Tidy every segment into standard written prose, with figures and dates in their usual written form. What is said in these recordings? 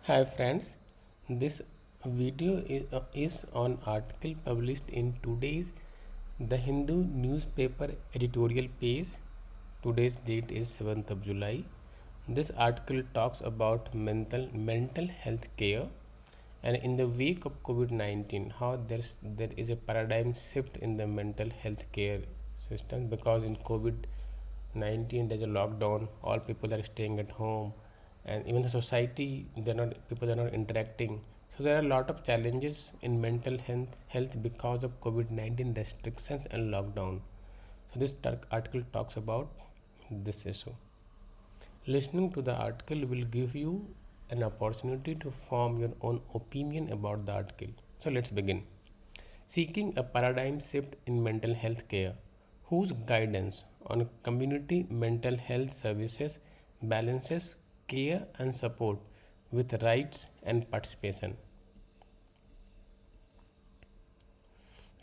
Hi friends, this video is on article published in today's The Hindu newspaper editorial page. Today's date is 7th of July. This article talks about mental health care and in the wake of COVID-19 how there is a paradigm shift in the mental health care system because in COVID-19 there's a lockdown, all people are staying at home, and even the society they're not people are not interacting. So there are a lot of challenges in mental health because of COVID-19 restrictions and lockdown. So this article talks about this issue. Listening to the article will give you an opportunity to form your own opinion about the article. So let's begin. Seeking a paradigm shift in mental health care, whose guidance on community mental health services balances care and support with rights and participation.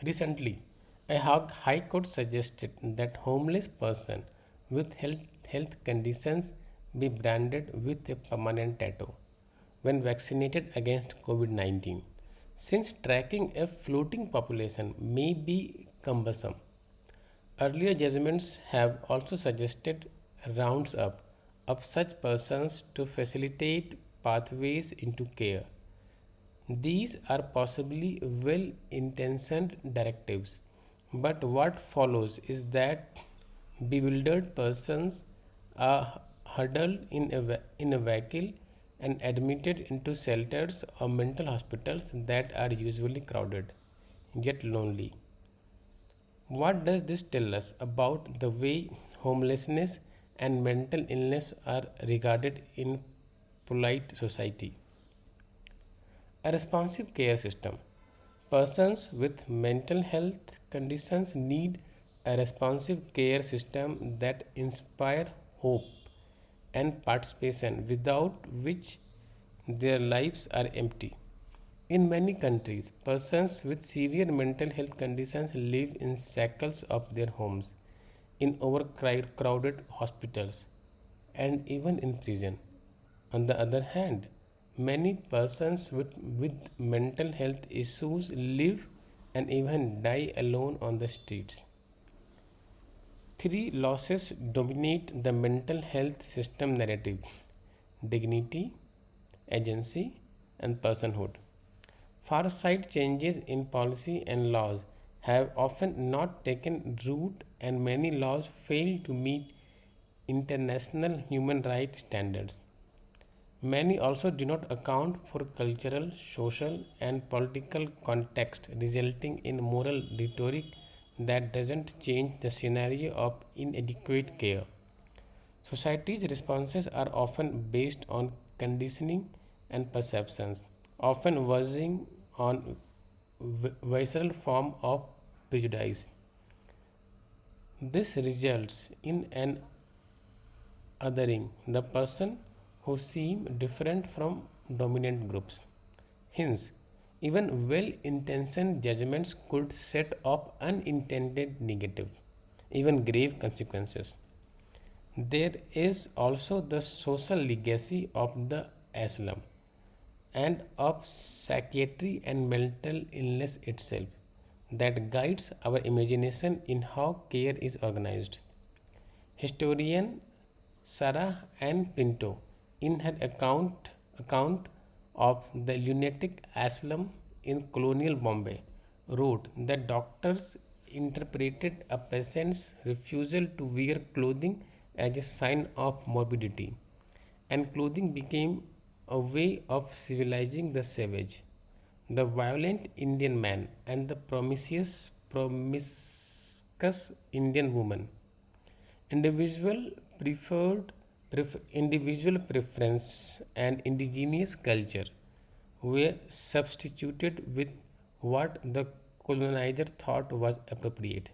Recently, a High Court suggested that homeless person with health conditions be branded with a permanent tattoo when vaccinated against COVID-19, since tracking a floating population may be cumbersome. Earlier judgments have also suggested rounds up of such persons to facilitate pathways into care. These are possibly well intentioned directives, but what follows is that bewildered persons are huddled in a vehicle and admitted into shelters or mental hospitals that are usually crowded yet lonely. What does this tell us about the way homelessness and mental illness are regarded in polite society? A responsive care system. Persons with mental health conditions need a responsive care system that inspire hope and participation, without which their lives are empty. In many countries, persons with severe mental health conditions live in shackles of their homes, in overcrowded hospitals, and even in prison. On the other hand, many persons with mental health issues live and even die alone on the streets. Three losses dominate the mental health system narrative: dignity, agency, and personhood. Far-sight changes in policy and laws have often not taken root, and many laws fail to meet international human rights standards. Many also do not account for cultural, social, and political context, resulting in moral rhetoric that doesn't change the scenario of inadequate care. Society's responses are often based on conditioning and perceptions, often verging on visceral form of prejudice. This results in an othering the person who seem different from dominant groups. Hence, even well intentioned judgments could set up unintended negative, even grave consequences. There is also the social legacy of the asylum and of psychiatry and mental illness itself that guides our imagination in how care is organized. Historian Sarah Ann Pinto, in her account of the lunatic asylum in colonial Bombay, wrote that doctors interpreted a patient's refusal to wear clothing as a sign of morbidity, and clothing became a way of civilizing the savage, the violent Indian man, and the promiscuous Indian woman. Individual individual preference and indigenous culture were substituted with what the colonizer thought was appropriate.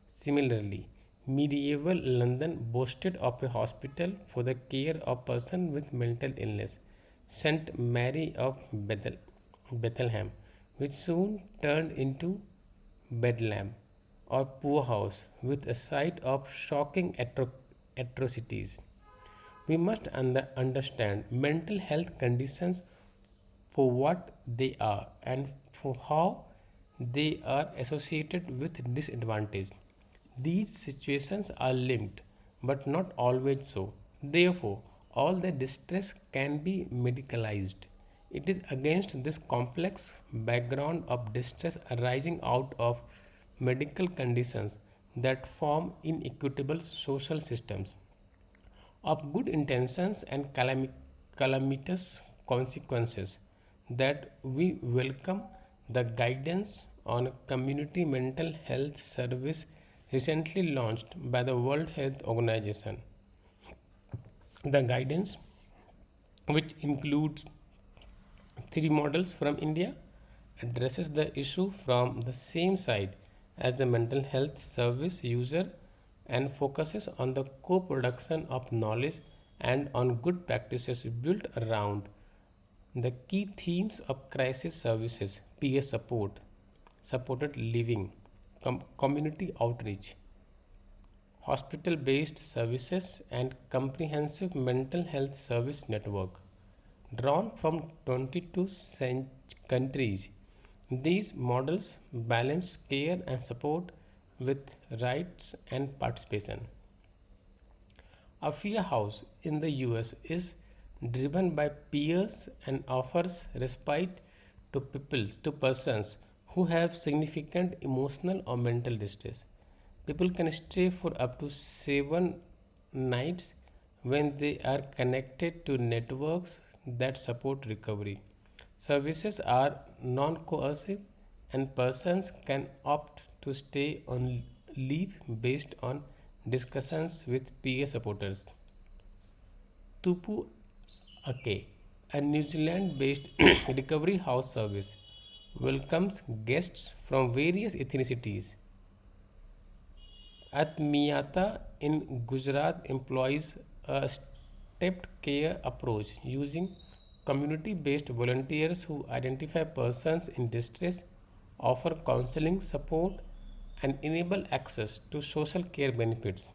Similarly, medieval London boasted of a hospital for the care of persons with mental illness, St. Mary of Bethlehem, which soon turned into Bedlam or poorhouse with a sight of shocking atrocities. We must understand mental health conditions for what they are and for how they are associated with disadvantage. These situations are linked, but not always so. Therefore, all the distress can be medicalized. It is against this complex background of distress arising out of medical conditions that form inequitable social systems of good intentions and calamitous consequences that we welcome the guidance on community mental health service recently launched by the World Health Organization. The guidance, which includes three models from India, addresses the issue from the same side as the mental health service user and focuses on the co production of knowledge and on good practices built around the key themes of crisis services, peer support, supported living, community outreach, hospital based services, and comprehensive mental health service network. Drawn from 22 countries, these models balance care and support with rights and participation. A Afia House in the US is driven by peers and offers respite to persons who have significant emotional or mental distress. People can stay for up to 7 nights when they are connected to networks that support recovery. Services are non coercive, and persons can opt to stay on leave based on discussions with peer supporters. Tupu Ake, a New Zealand based recovery house service, welcomes guests from various ethnicities. Atmiyata in Gujarat employs a stepped care approach using community based volunteers who identify persons in distress, offer counseling support, and enable access to social care benefits.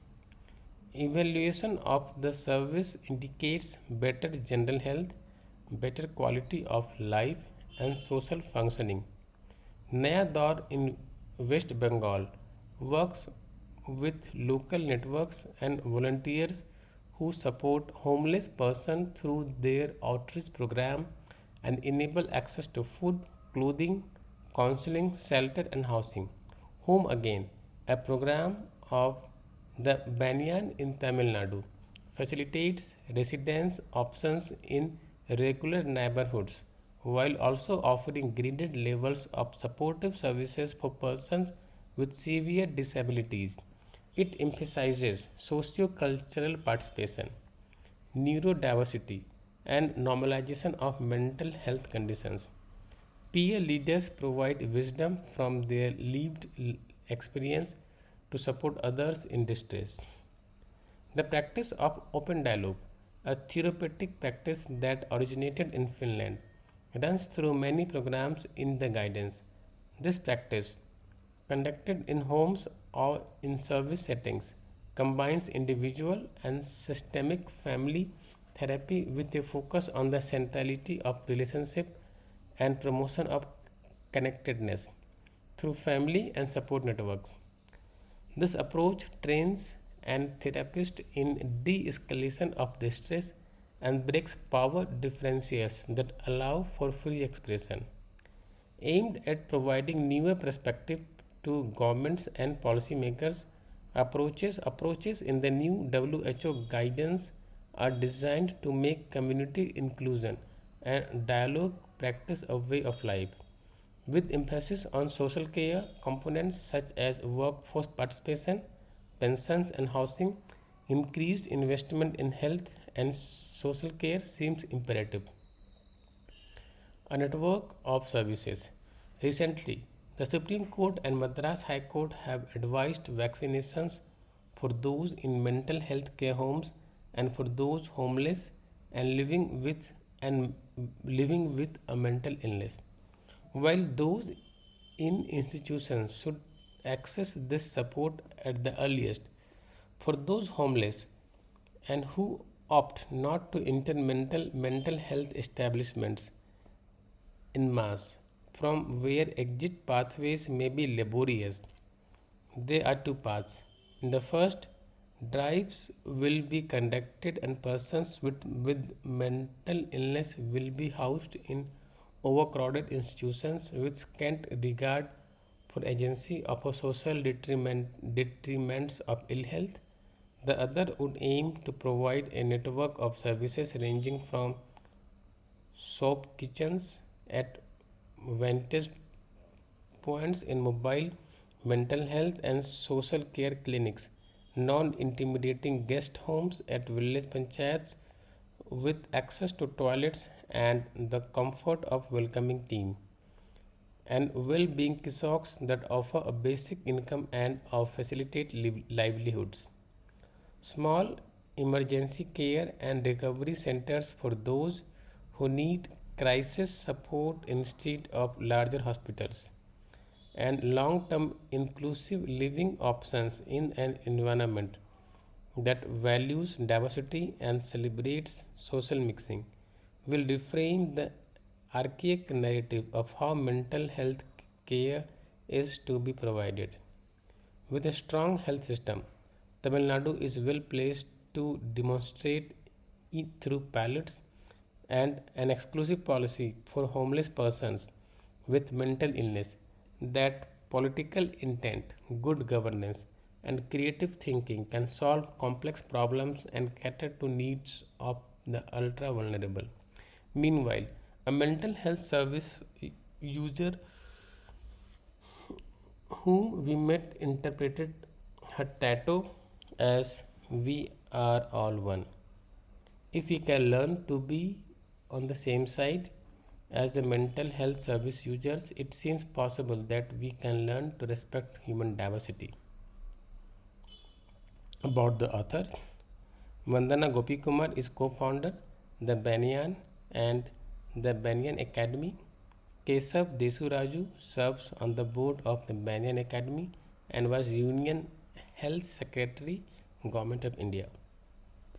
Evaluation of the service indicates better general health, better quality of life, and social functioning. Naya Daur in West Bengal works with local networks and volunteers who support homeless persons through their outreach program and enable access to food, clothing, counseling, shelter, and housing. Home Again, a program of the Banyan in Tamil Nadu, facilitates residence options in regular neighborhoods while also offering graded levels of supportive services for persons with severe disabilities. It emphasizes socio-cultural participation, neurodiversity, and normalization of mental health conditions. Peer leaders provide wisdom from their lived experience to support others in distress. The practice of open dialogue, a therapeutic practice that originated in Finland, runs through many programs in the guidance. This practice, conducted in homes or in service settings, combines individual and systemic family therapy with a focus on the centrality of relationship and promotion of connectedness through family and support networks. This approach trains and therapists in de-escalation of distress and breaks power differentials that allow for free expression. Aimed at providing newer perspective to governments and policymakers, approaches in the new WHO guidance are designed to make community inclusion and dialogue practice a way of life, with emphasis on social care components such as workforce participation, pensions and housing. Increased investment in health and social care seems imperative. A network of services. Recently, the Supreme Court and Madras High Court have advised vaccinations for those in mental health care homes and for those homeless and and living with a mental illness. While those in institutions should access this support at the earliest, for those homeless and who opt not to enter mental health establishments, in mass, from where exit pathways may be laborious. There are two paths. In the first, drives will be conducted and persons with mental illness will be housed in overcrowded institutions with scant regard for agency of a social detriments of ill health. The other would aim to provide a network of services ranging from soap kitchens at vantage points in mobile mental health and social care clinics, non intimidating guest homes at village panchayats with access to toilets and the comfort of welcoming team, and well-being kiosks that offer a basic income and facilitate livelihoods. Small emergency care and recovery centers for those who need crisis support instead of larger hospitals, and long term inclusive living options in an environment that values diversity and celebrates social mixing will reframe the archaic narrative of how mental health care is to be provided. With a strong health system, Tamil Nadu is well placed to demonstrate it through pilots and an exclusive policy for homeless persons with mental illness that political intent, good governance, and creative thinking can solve complex problems and cater to needs of the ultra vulnerable. Meanwhile, a mental health service user whom we met interpreted her tattoo as "We are all one." If we can learn to be on the same side as the mental health service users, it seems possible that we can learn to respect human diversity. About the author, Vandana Gopikumar is co-founder the Banyan and the Banyan Academy. Kesav Desuraju serves on the board of the Banyan Academy and was Union Health Secretary, Government of India.